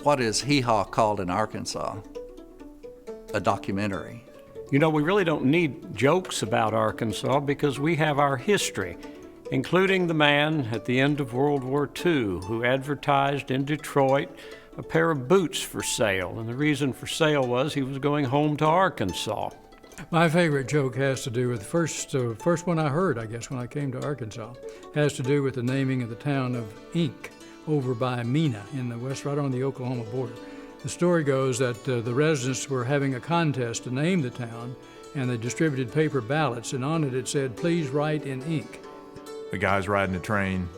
What is Hee Haw called in Arkansas? A documentary. You know, we really don't need jokes about Arkansas because we have our history, including the man at the end of World War II who advertised in Detroit a pair of boots for sale, and the reason for sale was he was going home to Arkansas. My favorite joke has to do with the first one I heard, I guess, when I came to Arkansas, has to do with the naming of the town of Ink over by Mena in the west, right on the Oklahoma border. The story goes that the residents were having a contest to name the town, and they distributed paper ballots, and on it said, "Please write in ink." The guy's riding a train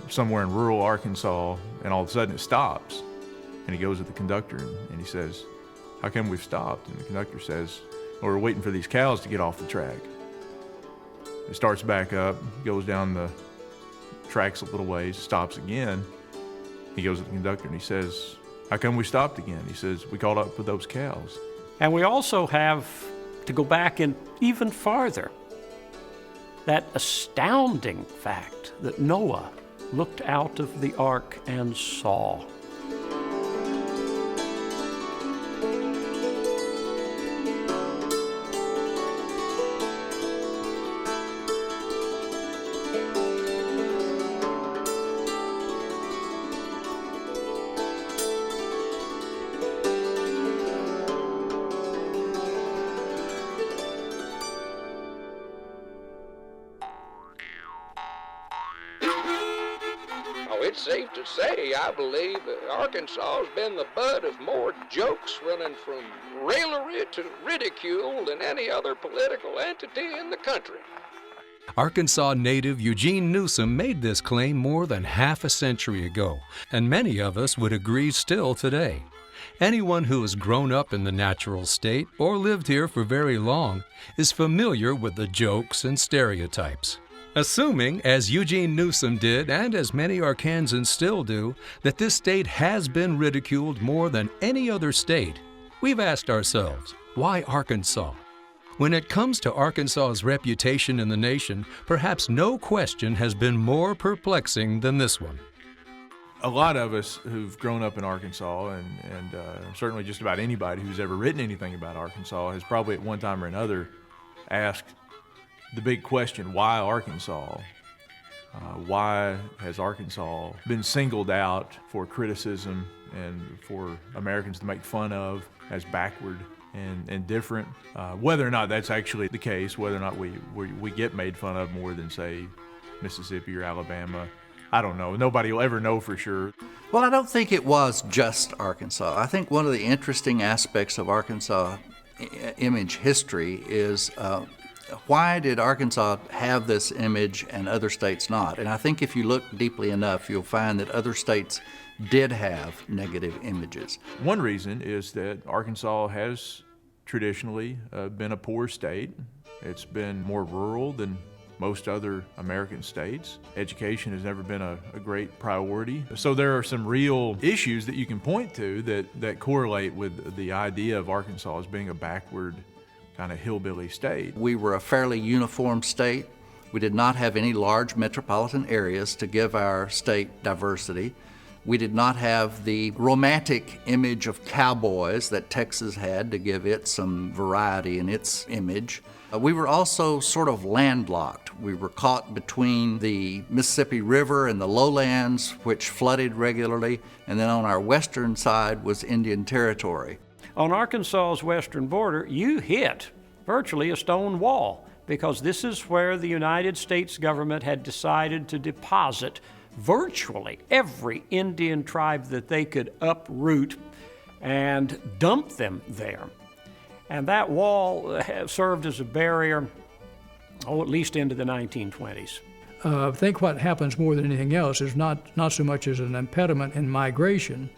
somewhere in rural Arkansas, and all of a sudden it stops. And he goes to the conductor and he says, "How come we've stopped?" And the conductor says, "Well, we're waiting for these cows to get off the track." It starts back up, goes down the tracks a little ways, stops again. He goes to the conductor and he says, "How come we stopped again?" He says, "We caught up with those cows." And we also have to go back in even farther. That astounding fact that Noah looked out of the ark and saw. It's safe to say, I believe, Arkansas has been the butt of more jokes running from raillery to ridicule than any other political entity in the country. Arkansas native Eugene Newsom made this claim more than half a century ago, and many of us would agree still today. Anyone who has grown up in the natural state or lived here for very long is familiar with the jokes and stereotypes. Assuming, as Eugene Newsom did, and as many Arkansans still do, that this state has been ridiculed more than any other state, we've asked ourselves, why Arkansas? When it comes to Arkansas's reputation in the nation, perhaps no question has been more perplexing than this one. A lot of us who've grown up in Arkansas, and certainly just about anybody who's ever written anything about Arkansas, has probably at one time or another asked the big question, why Arkansas? Why has Arkansas been singled out for criticism and for Americans to make fun of as backward and different? Whether or not that's actually the case, whether or not we get made fun of more than, say, Mississippi or Alabama, I don't know. Nobody will ever know for sure. Well, I don't think it was just Arkansas. I think one of the interesting aspects of Arkansas image history is why did Arkansas have this image and other states not? And I think if you look deeply enough, you'll find that other states did have negative images. One reason is that Arkansas has traditionally been a poor state. It's been more rural than most other American states. Education has never been a great priority. So there are some real issues that you can point to that correlate with the idea of Arkansas as being a backward kind of hillbilly state. We were a fairly uniform state. We did not have any large metropolitan areas to give our state diversity. We did not have the romantic image of cowboys that Texas had to give it some variety in its image. We were also sort of landlocked. We were caught between the Mississippi River and the lowlands, which flooded regularly, and then on our western side was Indian Territory. On Arkansas's western border, you hit virtually a stone wall because this is where the United States government had decided to deposit virtually every Indian tribe that they could uproot and dump them there. And that wall served as a barrier, at least into the 1920s. I think what happens more than anything else is not so much as an impediment in migration,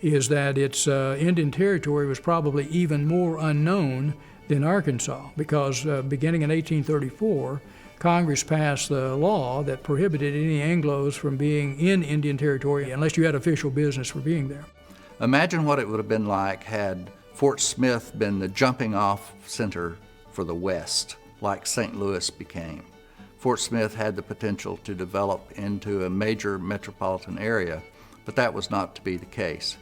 is that its Indian Territory was probably even more unknown than Arkansas, because beginning in 1834, Congress passed the law that prohibited any Anglos from being in Indian Territory unless you had official business for being there. Imagine what it would have been like had Fort Smith been the jumping off center for the West, like St. Louis became. Fort Smith had the potential to develop into a major metropolitan area, but that was not to be the case.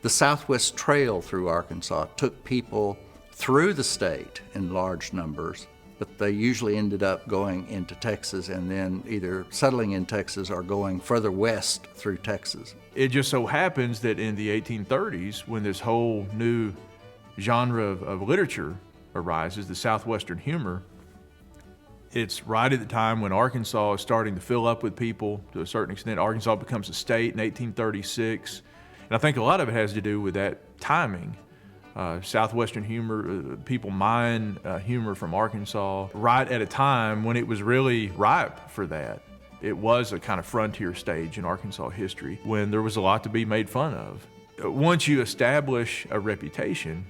The Southwest Trail through Arkansas took people through the state in large numbers, but they usually ended up going into Texas and then either settling in Texas or going further west through Texas. It just so happens that in the 1830s, when this whole new genre of literature arises, the Southwestern humor, it's right at the time when Arkansas is starting to fill up with people to a certain extent. Arkansas becomes a state in 1836. And I think a lot of it has to do with that timing. Southwestern humor, people mine humor from Arkansas right at a time when it was really ripe for that. It was a kind of frontier stage in Arkansas history when there was a lot to be made fun of. Once you establish a reputation,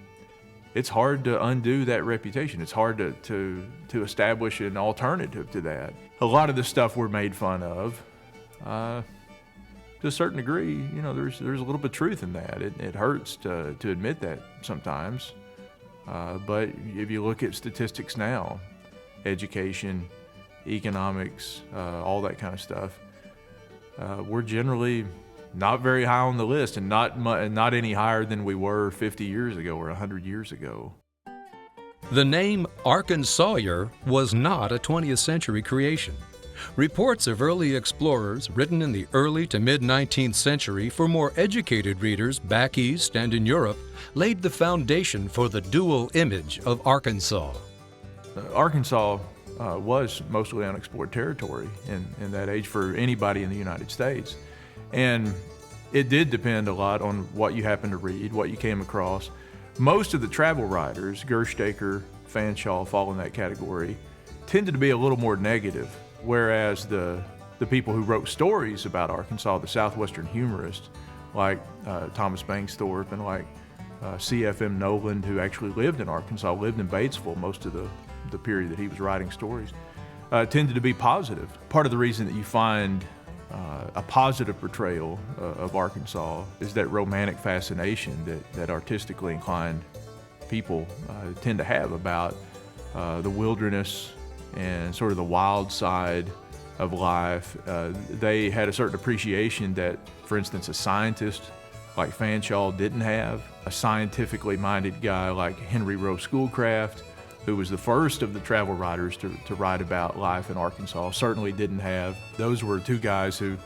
it's hard to undo that reputation. It's hard to establish an alternative to that. A lot of the stuff we're made fun of, to a certain degree, you know, there's a little bit of truth in that. It hurts to admit that sometimes. But if you look at statistics now, education, economics, all that kind of stuff, we're generally not very high on the list, and not any higher than we were 50 years ago or 100 years ago. The name Arkansawyer was not a 20th century creation. Reports of early explorers written in the early to mid-19th century for more educated readers back east and in Europe laid the foundation for the dual image of Arkansas. Arkansas was mostly unexplored territory in that age for anybody in the United States. And it did depend a lot on what you happened to read, what you came across. Most of the travel writers, Gerstaeker, Fanshawe fall in that category, tended to be a little more negative, whereas the people who wrote stories about Arkansas, the Southwestern humorists, like Thomas Bangsthorpe and like C.F.M. Noland, who actually lived in Arkansas, lived in Batesville most of the period that he was writing stories, tended to be positive. Part of the reason that you find a positive portrayal of Arkansas is that romantic fascination that artistically inclined people tend to have about the wilderness and sort of the wild side of life. They had a certain appreciation that, for instance, a scientist like Fanshawe didn't have. A scientifically minded guy like Henry Rowe Schoolcraft, who was the first of the travel writers to write about life in Arkansas, certainly didn't have. Those were two guys who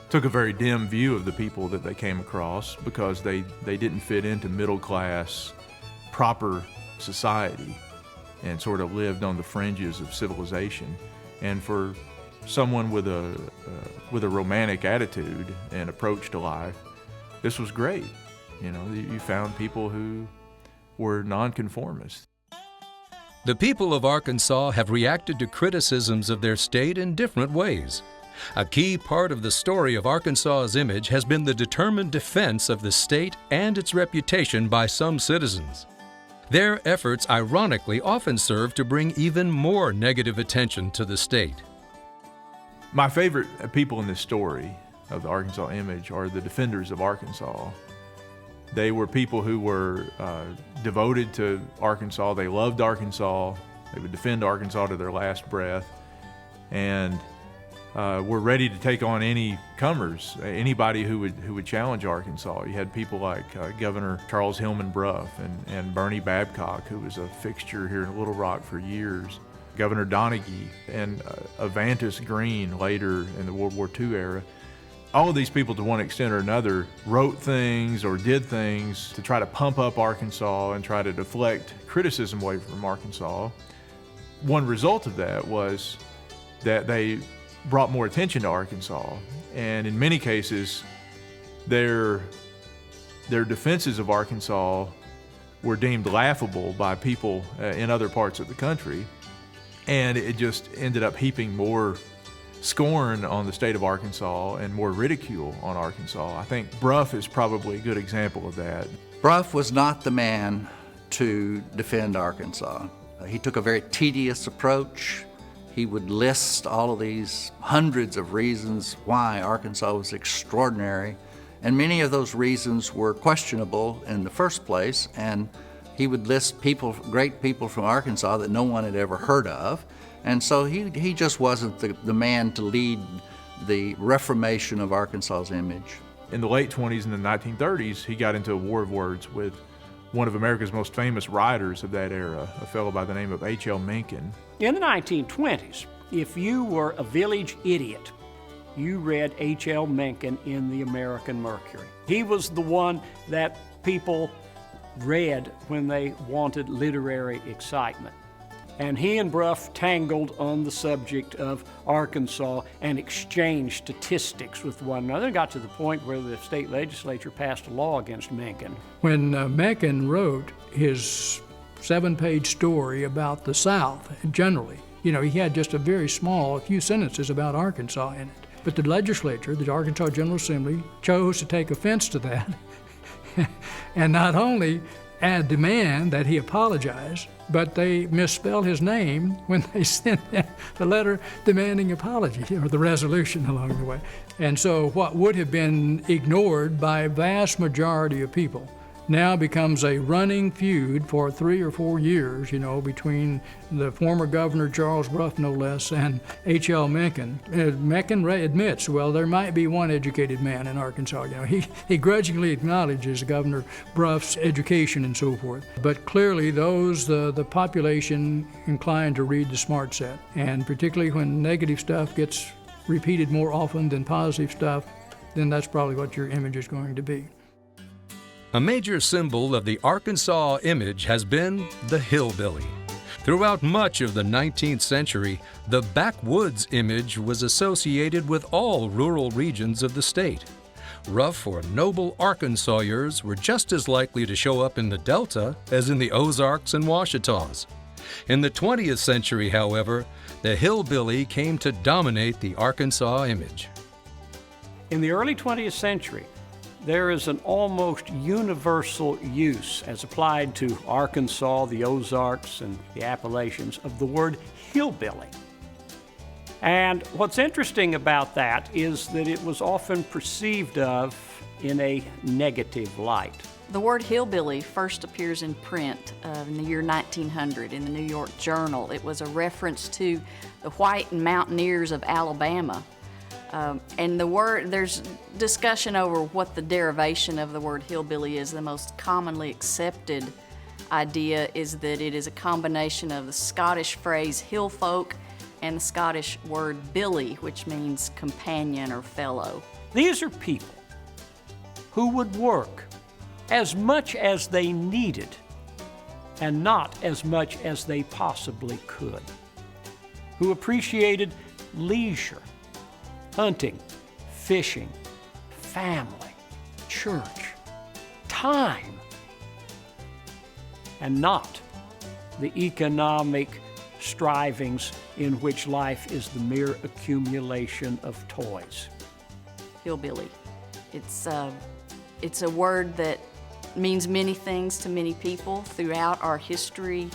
took a very dim view of the people that they came across because they didn't fit into middle-class, proper society and sort of lived on the fringes of civilization. And for someone with a romantic attitude and approach to life, this was great. You know, you found people who were nonconformists. The people of Arkansas have reacted to criticisms of their state in different ways. A key part of the story of Arkansas's image has been the determined defense of the state and its reputation by some citizens. Their efforts ironically often serve to bring even more negative attention to the state. My favorite people in this story of the Arkansas image are the defenders of Arkansas. They were people who were devoted to Arkansas. They loved Arkansas. They would defend Arkansas to their last breath, and were ready to take on any comers, anybody who would challenge Arkansas. You had people like Governor Charles Hillman Bruff and Bernie Babcock, who was a fixture here in Little Rock for years. Governor Donaghy and Avantus Green later in the World War II era. All of these people, to one extent or another, wrote things or did things to try to pump up Arkansas and try to deflect criticism away from Arkansas. One result of that was that they brought more attention to Arkansas, and in many cases, their defenses of Arkansas were deemed laughable by people in other parts of the country, and it just ended up heaping more scorn on the state of Arkansas and more ridicule on Arkansas. I think Bruff is probably a good example of that. Bruff was not the man to defend Arkansas. He took a very tedious approach. He would list all of these hundreds of reasons why Arkansas was extraordinary, and many of those reasons were questionable in the first place, and he would list people, great people from Arkansas that no one had ever heard of. And so he just wasn't the man to lead the reformation of Arkansas's image. In the late 20s and the 1930s, he got into a war of words with one of America's most famous writers of that era, a fellow by the name of H.L. Mencken. In the 1920s, if you were a village idiot, you read H.L. Mencken in the American Mercury. He was the one that people read when they wanted literary excitement. And he and Brough tangled on the subject of Arkansas and exchanged statistics with one another. It got to the point where the state legislature passed a law against Mencken. When Mencken wrote his 7-page story about the South generally, he had just a very small, few sentences about Arkansas in it. But the legislature, the Arkansas General Assembly, chose to take offense to that and not only demand that he apologize, but they misspelled his name when they sent him the letter demanding apology, or the resolution along the way. And so what would have been ignored by a vast majority of people now becomes a running feud for 3 or 4 years, between the former governor, Charles Brough, no less, and H.L. Mencken. Mencken admits, well, there might be one educated man in Arkansas. He grudgingly acknowledges Governor Brough's education and so forth. But clearly the population inclined to read the smart set. And particularly when negative stuff gets repeated more often than positive stuff, then that's probably what your image is going to be. A major symbol of the Arkansas image has been the hillbilly. Throughout much of the 19th century, the backwoods image was associated with all rural regions of the state. Rough or noble Arkansasiers were just as likely to show up in the Delta as in the Ozarks and Ouachitas. In the 20th century, however, the hillbilly came to dominate the Arkansas image. In the early 20th century, there is an almost universal use, as applied to Arkansas, the Ozarks, and the Appalachians, of the word hillbilly. And what's interesting about that is that it was often perceived of in a negative light. The word hillbilly first appears in print in the year 1900 in the New York Journal. It was a reference to the white mountaineers of Alabama. And there's discussion over what the derivation of the word hillbilly is. The most commonly accepted idea is that it is a combination of the Scottish phrase hill folk and the Scottish word billy, which means companion or fellow. These are people who would work as much as they needed and not as much as they possibly could, who appreciated leisure, hunting, fishing, family, church, time, and not the economic strivings in which life is the mere accumulation of toys. Hillbilly. It's a word that means many things to many people throughout our history.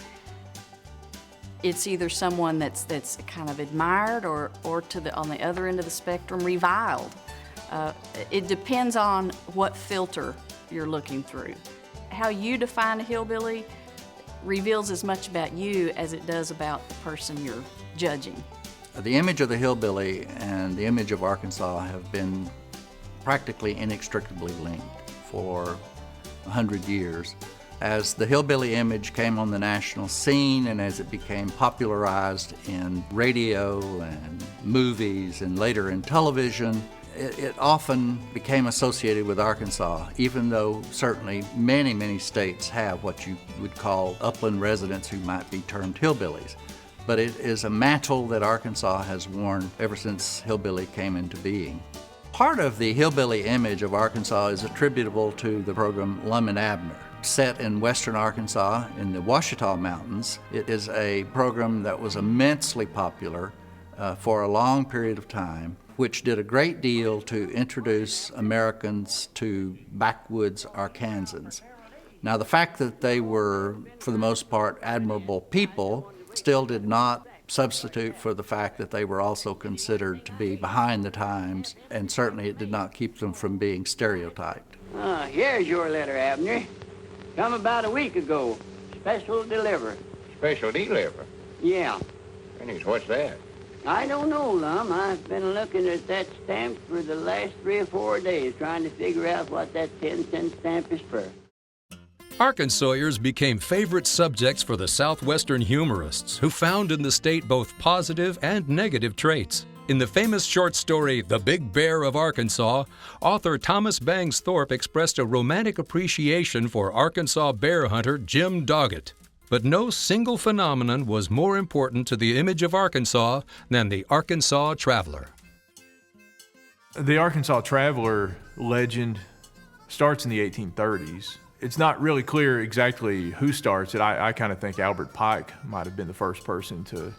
It's either someone that's kind of admired or on the other end of the spectrum, reviled. It depends on what filter you're looking through. How you define a hillbilly reveals as much about you as it does about the person you're judging. The image of the hillbilly and the image of Arkansas have been practically inextricably linked for 100 years. As the hillbilly image came on the national scene and as it became popularized in radio and movies and later in television, it often became associated with Arkansas, even though certainly many, many states have what you would call upland residents who might be termed hillbillies. But it is a mantle that Arkansas has worn ever since hillbilly came into being. Part of the hillbilly image of Arkansas is attributable to the program Lum and Abner. Set in western Arkansas in the Ouachita Mountains, it is a program that was immensely popular for a long period of time, which did a great deal to introduce Americans to backwoods Arkansans. Now, the fact that they were, for the most part, admirable people still did not substitute for the fact that they were also considered to be behind the times, and certainly it did not keep them from being stereotyped. Here's your letter, Abner. Come about a week ago. Special deliver. Special deliver? Yeah. And what's that? I don't know, Lum. I've been looking at that stamp for the last 3 or 4 days, trying to figure out what that 10-cent stamp is for. Arkansawers became favorite subjects for the Southwestern humorists, who found in the state both positive and negative traits. In the famous short story, The Big Bear of Arkansas, author Thomas Bangs Thorpe expressed a romantic appreciation for Arkansas bear hunter Jim Doggett. But no single phenomenon was more important to the image of Arkansas than the Arkansaw Traveler. The Arkansas Traveler legend starts in the 1830s. It's not really clear exactly who starts it. I kind of think Albert Pike might have been the first person to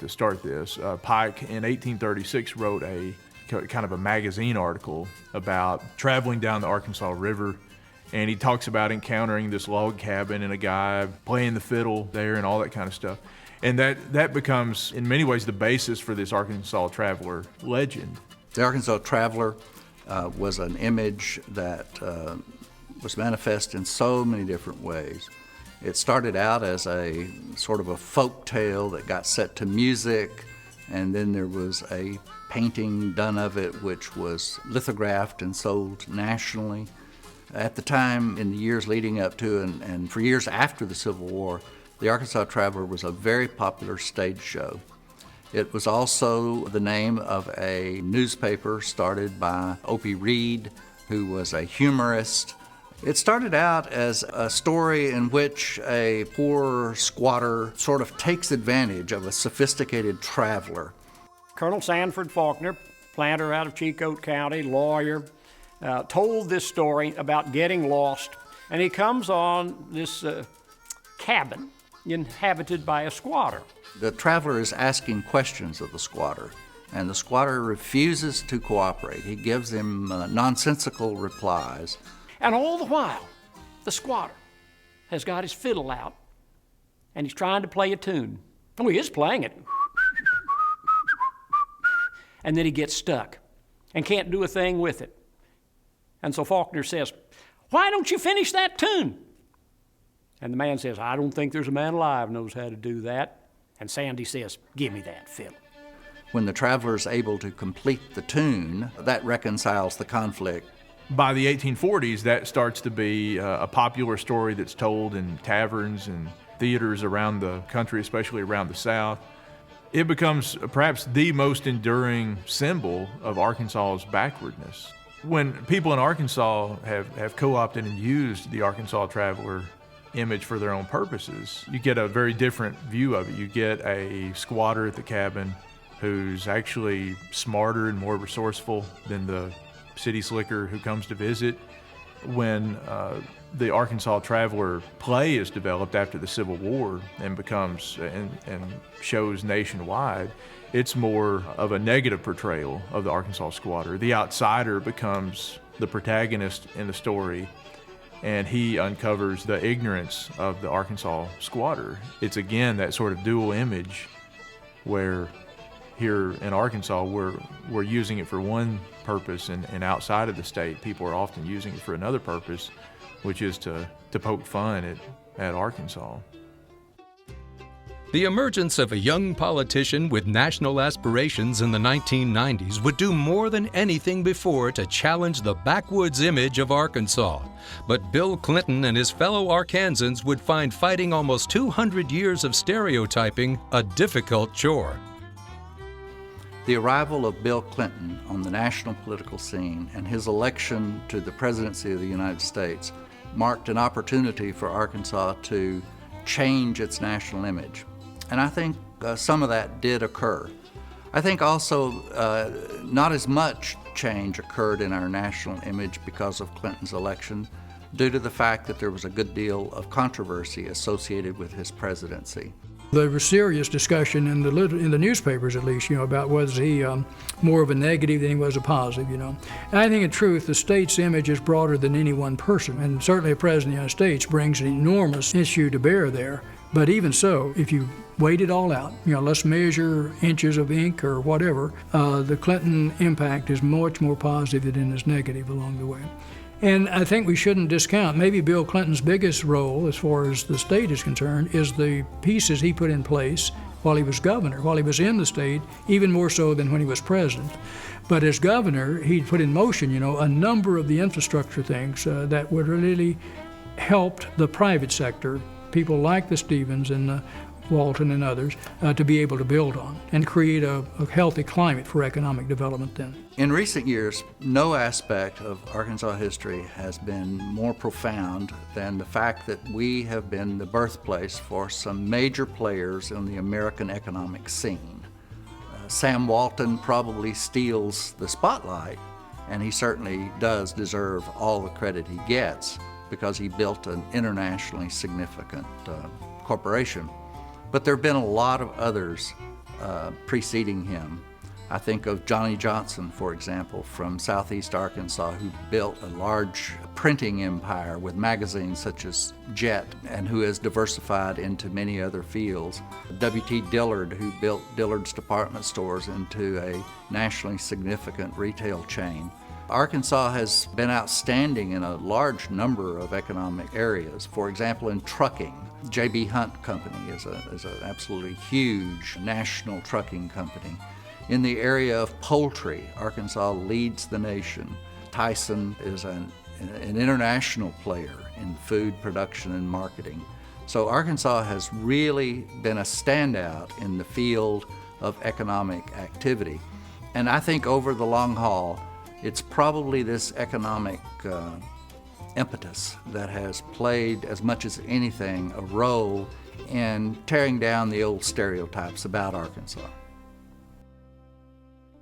start this. Pike in 1836 wrote a kind of a magazine article about traveling down the Arkansas River, and he talks about encountering this log cabin and a guy playing the fiddle there and all that kind of stuff. And that becomes, in many ways, the basis for this Arkansas Traveler legend. The Arkansas Traveler was an image that was manifest in so many different ways. It started out as a sort of a folk tale that got set to music, and then there was a painting done of it which was lithographed and sold nationally. At the time, in the years leading up to and for years after the Civil War, the Arkansas Traveler was a very popular stage show. It was also the name of a newspaper started by Opie Reed, who was a humorist. It started out as a story in which a poor squatter sort of takes advantage of a sophisticated traveler. Colonel Sanford Faulkner, planter out of Checote County, lawyer, told this story about getting lost, and he comes on this cabin inhabited by a squatter. The traveler is asking questions of the squatter, and the squatter refuses to cooperate. He gives him nonsensical replies. And all the while, the squatter has got his fiddle out, and he's trying to play a tune. Oh, he is playing it. And then he gets stuck and can't do a thing with it. And so Faulkner says, "Why don't you finish that tune?" And the man says, "I don't think there's a man alive knows how to do that." And Sandy says, "Give me that fiddle." When the traveler is able to complete the tune, that reconciles the conflict. By the 1840s, that starts to be a popular story that's told in taverns and theaters around the country, especially around the South. It becomes perhaps the most enduring symbol of Arkansas's backwardness. When people in Arkansas have co-opted and used the Arkansas Traveler image for their own purposes, you get a very different view of it. You get a squatter at the cabin who's actually smarter and more resourceful than the city slicker who comes to visit. When the Arkansas Traveler play is developed after the Civil War and becomes and shows nationwide, it's more of a negative portrayal of the Arkansas squatter. The outsider becomes the protagonist in the story, and he uncovers the ignorance of the Arkansas squatter. It's again that sort of dual image where here in Arkansas we're using it for one purpose, and outside of the state people are often using it for another purpose, which is to poke fun at Arkansas. The emergence of a young politician with national aspirations in the 1990s would do more than anything before to challenge the backwoods image of Arkansas. But Bill Clinton and his fellow Arkansans would find fighting almost 200 years of stereotyping a difficult chore. The arrival of Bill Clinton on the national political scene and his election to the presidency of the United States marked an opportunity for Arkansas to change its national image. And I think some of that did occur. I think also not as much change occurred in our national image because of Clinton's election, due to the fact that there was a good deal of controversy associated with his presidency. There was serious discussion in the newspapers, at least, about was he more of a negative than he was a positive, And I think in truth, the state's image is broader than any one person, and certainly a president of the United States brings an enormous issue to bear there. But even so, if you weighed it all out, let's measure inches of ink or whatever, the Clinton impact is much more positive than it is negative along the way. And I think we shouldn't discount, maybe Bill Clinton's biggest role as far as the state is concerned is the pieces he put in place while he was governor, while he was in the state, even more so than when he was president. But as governor, he put in motion, a number of the infrastructure things that would really helped the private sector, people like the Stevens and the Walton and others, to be able to build on and create a healthy climate for economic development then. In recent years, no aspect of Arkansas history has been more profound than the fact that we have been the birthplace for some major players in the American economic scene. Sam Walton probably steals the spotlight, and he certainly does deserve all the credit he gets because he built an internationally significant corporation. But there have been a lot of others preceding him. I think of Johnny Johnson, for example, from southeast Arkansas, who built a large printing empire with magazines such as Jet, and who has diversified into many other fields. W.T. Dillard, who built Dillard's department stores into a nationally significant retail chain. Arkansas has been outstanding in a large number of economic areas. For example, in trucking, J.B. Hunt Company is an absolutely huge national trucking company. In the area of poultry, Arkansas leads the nation. Tyson is an international player in food production and marketing. So Arkansas has really been a standout in the field of economic activity. And I think over the long haul, it's probably this economic impetus that has played, as much as anything, a role in tearing down the old stereotypes about Arkansas.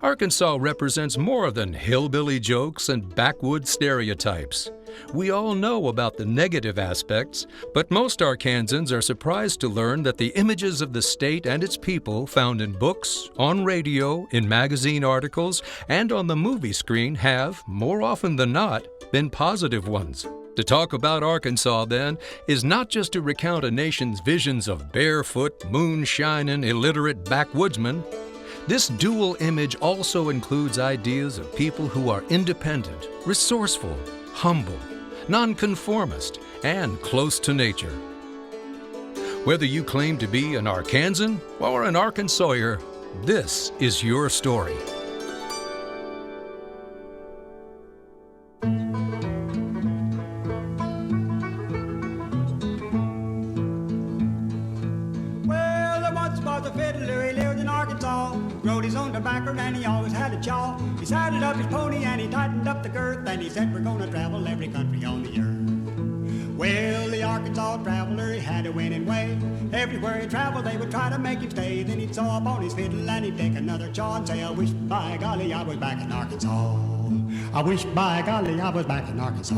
Arkansas represents more than hillbilly jokes and backwoods stereotypes. We all know about the negative aspects, but most Arkansans are surprised to learn that the images of the state and its people found in books, on radio, in magazine articles, and on the movie screen have, more often than not, been positive ones. To talk about Arkansas, then, is not just to recount a nation's visions of barefoot, moonshining, illiterate backwoodsmen. This dual image also includes ideas of people who are independent, resourceful, humble, nonconformist, and close to nature. Whether you claim to be an Arkansan or an Arkansawyer, this is your story. Well, there once was a fiddler, he lived in Arkansas. Rode his own tobacco and he always had a chaw. He saddled up his pony and he tightened up the girth, and he said, we're gonna travel every country on the earth. Well, the Arkansas traveler, he had a winning way. Everywhere he traveled, they would try to make him stay. Then he'd saw up on his fiddle and he'd take another chaw and say, I wish by golly I was back in Arkansas. I wish by golly I was back in Arkansas.